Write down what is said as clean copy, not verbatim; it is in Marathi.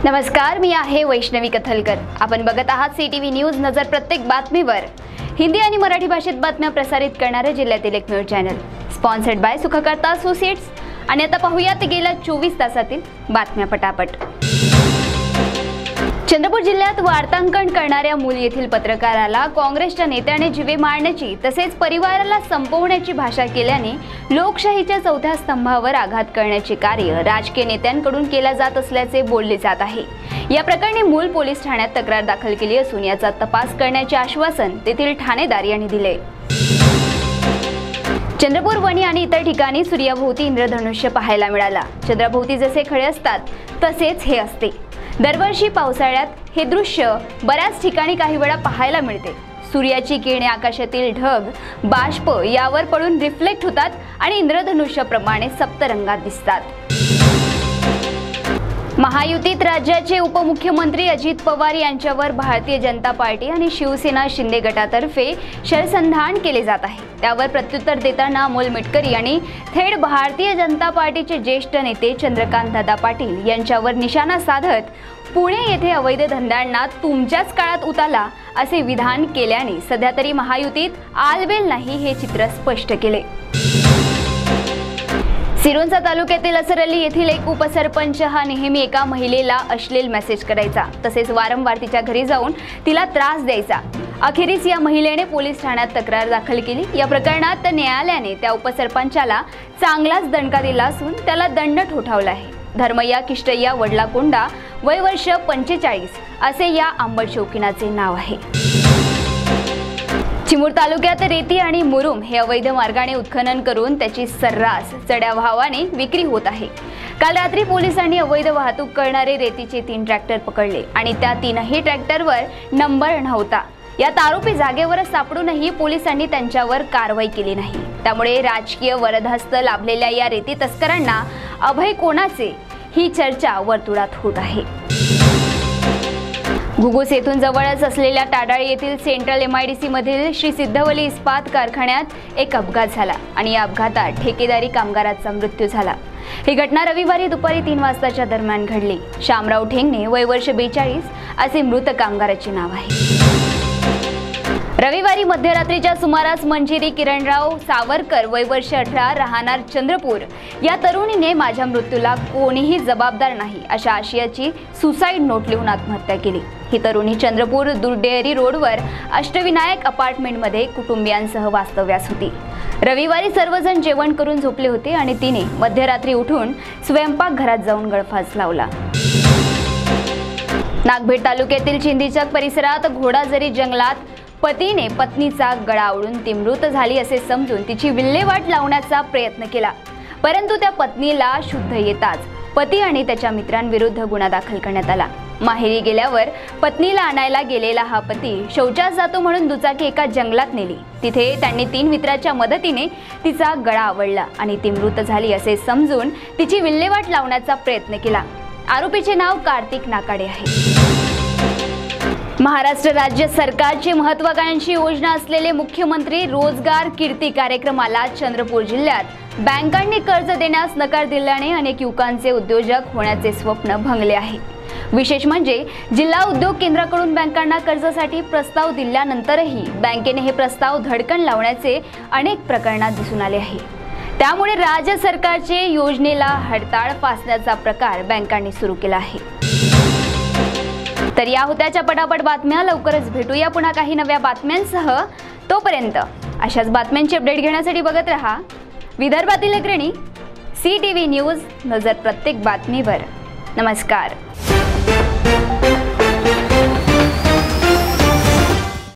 नमस्कार, मी आहे वैष्णवी कथलकर। आपण बघत आहात CTV न्यूज नजर प्रत्येक बातमीवर। हिंदी आणि मराठी भाषेत बातम्या प्रसारित करणारे जिल्ह्यातील एकमेव channel, sponsored by Sukhkarta associates. आणि आता पाहूयात गेल्या 24 तासातील बातम्या पटापट। चंद्रपूर जिल्ह्यात वार्तांकन करणाऱ्या मूल येथील पत्रकाराला काँग्रेसच्या नेत्याने जीवे मारण्याची तसेच परिवाराला संपवण्याची भाषा केल्याने लोकशाहीच्या चौथ्या स्तंभावर आघात करण्याचे कार्य राजकीय नेत्यांकडून केले जात असल्याचे बोलले जात आहे। या प्रकरणी मूल पोलीस ठाण्यात तक्रार दाखल केली असून याचा तपास करण्याचे आश्वासन तेथील ठाणेदार यांनी दिले। चंद्रपूर वणी आणि इतर ठिकाणी सूर्याभोवती इंद्रधनुष्य पाहायला मिळाला। चंद्राभोवती जसे खळे असतात तसेच हे असते। दरवर्षी पावसाळ्यात हे दृश्य बऱ्याच ठिकाणी काही वेळा पाहायला मिळते। सूर्याची किरणे आकाशातील ढग, बाष्प यावर पडून रिफ्लेक्ट होतात आणि इंद्रधनुष्याप्रमाणे सप्तरंगात दिसतात। महायुतीत राज्याचे उपमुख्यमंत्री अजित पवार यांच्यावर भारतीय जनता पार्टी आणि शिवसेना शिंदे गटातर्फे शरसंधान केले जात आहे। त्यावर प्रत्युत्तर देताना अमोल मिटकरी यांनी थेट भारतीय जनता पार्टीचे ज्येष्ठ नेते चंद्रकांत दादा पाटील यांच्यावर निशाणा साधत पुणे येथे अवैध धंद्यांना तुमच्याच काळात उताला असे विधान केल्याने सध्या तरी महायुतीत आलबेल नाही हे चित्र स्पष्ट केले। सिरोंचा तालुक्यातील असरअली येथील एक उपसरपंच हा नेहमी एका महिलेला अश्लील मेसेज करायचा, तसेच वारंवार तिच्या घरी जाऊन तिला त्रास द्यायचा। अखेरीस या महिलेने पोलीस ठाण्यात तक्रार दाखल केली। या प्रकरणात न्यायालयाने त्या उपसरपंचाला चांगलाच दणका दिला असून त्याला दंड ठोठावला आहे। धर्मय्या किष्टय्या वडलाकोंडा, वय वर्ष 45 असे या आंबट शौकीनाचे नाव आहे। चिमूर तालुक्यात रेती आणि मुरुम हे अवैध मार्गाने उत्खनन करून त्याची सर्रास चढ्या भावाने विक्री होत आहे। काल रात्री पोलिसांनी अवैध वाहतूक करणारे रेतीचे 3 ट्रॅक्टर पकडले आणि त्या 3ही ट्रॅक्टरवर नंबर नव्हता। यात आरोपी जागेवरच सापडूनही पोलिसांनी त्यांच्यावर कारवाई केली नाही। त्यामुळे राजकीय वरदहस्त लाभलेल्या या रेती तस्करांना अभय कोणाचे ही चर्चा वर्तुळात होत आहे। घुगुस येथून जवळच असलेल्या टाडाळी येथील सेंट्रल MIDC मधील श्री सिद्धवली इस्पात कारखान्यात एक अपघात झाला आणि या अपघातात ठेकेदारी कामगाराचा मृत्यू झाला। ही घटना रविवारी दुपारी 3 वाजताच्या दरम्यान घडली। शामराव ठेंगणे, वय वर्ष 42 असे मृत कामगाराचे नाव आहे। रविवारी मध्यरात्रीच्या सुमारास मंजिरी किरणराव सावरकर, वय वर्ष 18 राहणार चंद्रपूर या तरुणीने माझ्या मृत्यूला कोणीही जबाबदार नाही अशा आशयाची सुसाईड नोट लिहून आत्महत्या केली। ही तरुणी चंद्रपूर दुर्डेअरी रोडवर अष्टविनायक अपार्टमेंटमध्ये कुटुंबियांसह वास्तव्यास होती। रविवारी सर्वजण जेवण करून झोपले होते आणि तिने मध्यरात्री उठून स्वयंपाकघरात जाऊन गळफास लावला। नागभीड तालुक्यातील चिंदीचक परिसरात घोडाझरी जंगलात पतीने पत्नीचा गळा ओढून ती मृत झाली असे समजून तिची विल्हेवाट लावण्याचा प्रयत्न केला, परंतु त्या पत्नीला शुद्ध येताच पती आणि त्याच्या मित्रांविरुद्ध गुन्हा दाखल करण्यात आला। माहेरी गेल्यावर पत्नीला आणायला गेलेला हा पती शौचास जातो म्हणून दुचाकी एका जंगलात नेली। तिथे त्यांनी 3 मित्राच्या मदतीने तिचा गळा आवळला आणि ती मृत झाली असे समजून तिची विल्हेवाट लावण्याचा प्रयत्न केला। आरोपीचे नाव कार्तिक नाकाडे आहे। महाराष्ट्र राज्य सरकारची महत्त्वाकांक्षी योजना असलेले मुख्यमंत्री रोजगार कीर्ती कार्यक्रमाला चंद्रपूर जिल्ह्यात बँकांनी कर्ज देण्यास नकार दिल्याने अनेक युवकांचे उद्योजक होण्याचे स्वप्न भंगले आहे। विशेष म्हणजे जिल्हा उद्योग केंद्राकडून बँकांना कर्जासाठी प्रस्ताव दिल्यानंतरही बँकेने हे प्रस्ताव धडकन लावण्याचे अनेक प्रकरणात दिसून आले आहे। त्यामुळे राज्य सरकारचे योजनेला हडताळ फासण्याचा प्रकार बँकांनी सुरू केला आहे। तर या होत्याच्या पटापट बातम्या। लवकरच भेटूया पुन्हा काही नव्या बातम्यांसह। तोपर्यंत अशाच बातम्यांची अपडेट घेण्यासाठी बघत रहा विदर्भातील अग्रणी CTV न्यूज नजर प्रत्येक बातमीवर। नमस्कार।